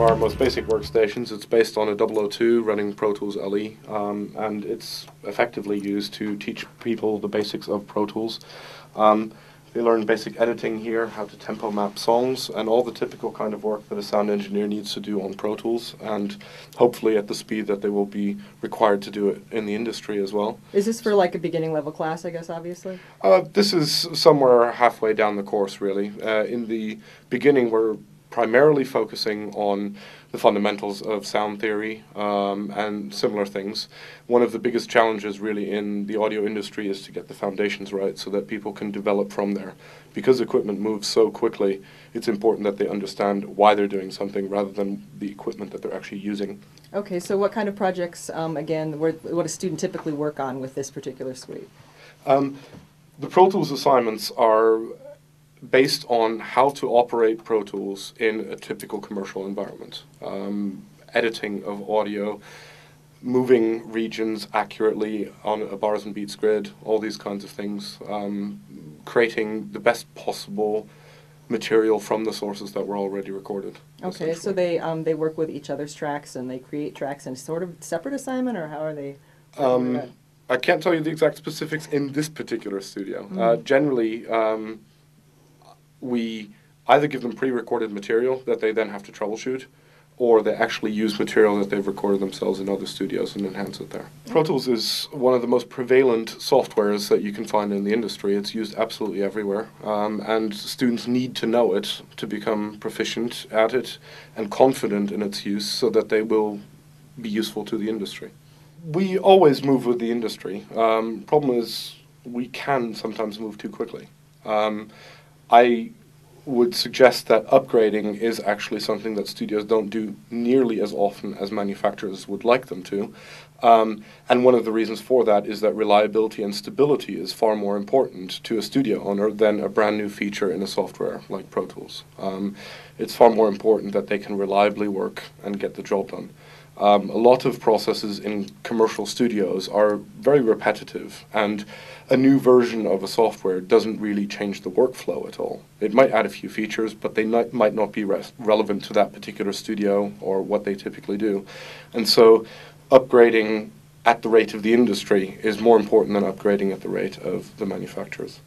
of our most basic workstations. It's based on a 002 running Pro Tools LE, and it's effectively used to teach people the basics of Pro Tools. They learn basic editing here, how to tempo map songs, and all the typical kind of work that a sound engineer needs to do on Pro Tools, and hopefully at the speed that they will be required to do it in the industry as well. Is this for like a beginning level class, I guess, obviously? This is somewhere halfway down the course, really. In the beginning, we're primarily focusing on the fundamentals of sound theory and similar things. One of the biggest challenges really in the audio industry is to get the foundations right so that people can develop from there. Because equipment moves so quickly, it's important that they understand why they're doing something rather than the equipment that they're actually using. Okay, so what kind of projects, again, what does a student typically work on with this particular suite? The Pro Tools assignments are based on how to operate Pro Tools in a typical commercial environment. Editing of audio, moving regions accurately on a bars and beats grid, all these kinds of things. Creating the best possible material from the sources that were already recorded. Okay, so they work with each other's tracks and they create tracks in sort of separate assignment, or how are they? I can't tell you the exact specifics in this particular studio. Generally, we either give them pre-recorded material that they then have to troubleshoot, or they actually use material that they've recorded themselves in other studios and enhance it there. Pro Tools is one of the most prevalent softwares that you can find in the industry. It's used absolutely everywhere, and students need to know it to become proficient at it and confident in its use so that they will be useful to the industry. We always move with the industry. Problem is we can sometimes move too quickly. I would suggest that upgrading is actually something that studios don't do nearly as often as manufacturers would like them to. And one of the reasons for that is that reliability and stability is far more important to a studio owner than a brand new feature in a software like Pro Tools. It's far more important that they can reliably work and get the job done. A lot of processes in commercial studios are very repetitive, and a new version of a software doesn't really change the workflow at all. It might add a few features, but they might not be relevant to that particular studio or what they typically do. And so upgrading at the rate of the industry is more important than upgrading at the rate of the manufacturers.